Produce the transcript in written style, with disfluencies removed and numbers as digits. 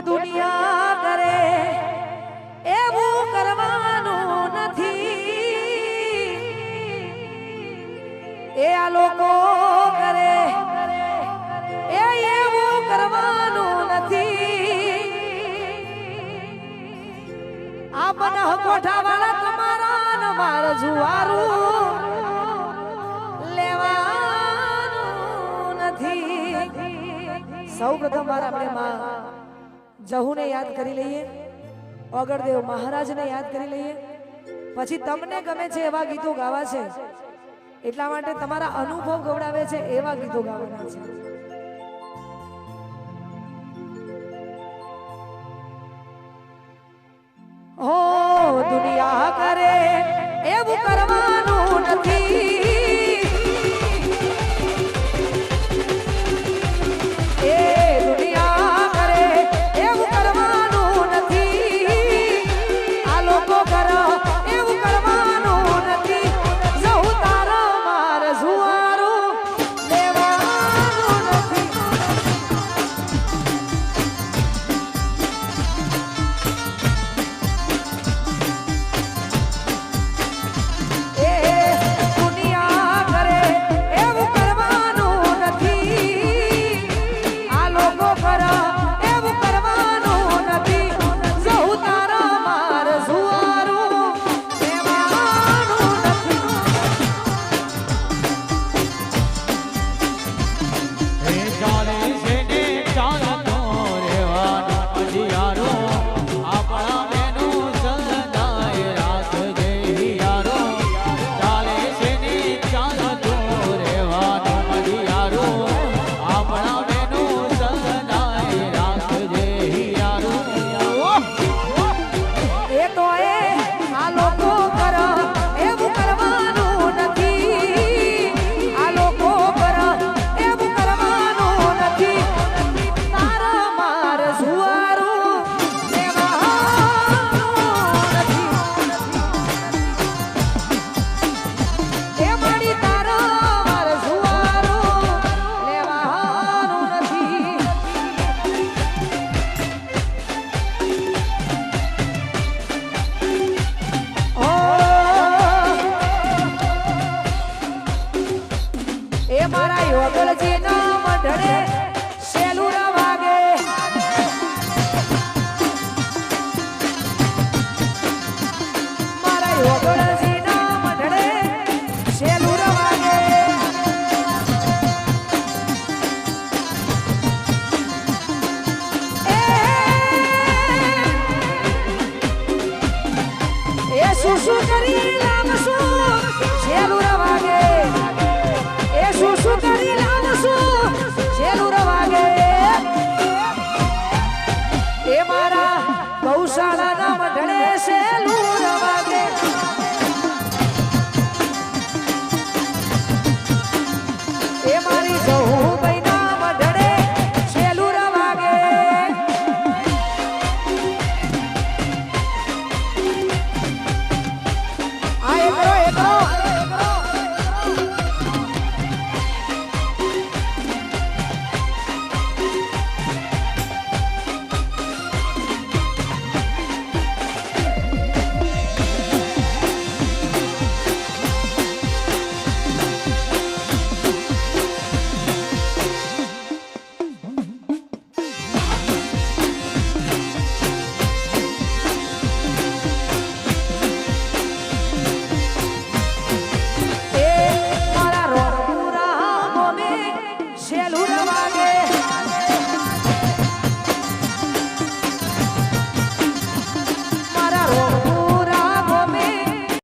દુનિયા કરે એવું કરવાનું નથી, એ આ લોકો કરે એ એવું કરવાનું નથી. આ બના કોઠા વાળા તમારા ન માર જુવારું લેવાનું નથી. સૌ પ્રથમ વાર આપણે માં જહુને યાદ કરી લઈએ, ઓગળદેવ મહારાજને યાદ કરી લઈએ, પછી તમને ગમે છે એવા ગીતો ગાવા છે, એટલા માટે તમારા અનુભવ ગવડાવે છે એવા ગીતો ગાવાના છે. હો દુનિયા કરે એવું કરવાનું નથી, એ દુનિયા કરે એવું કરવાનું નથી, આ લોકો કરે એવું કરવાનું નથી. સૌ તારા માર જુવારું લેવાનું નથી. એ મારા યોગલજી ના મંડળે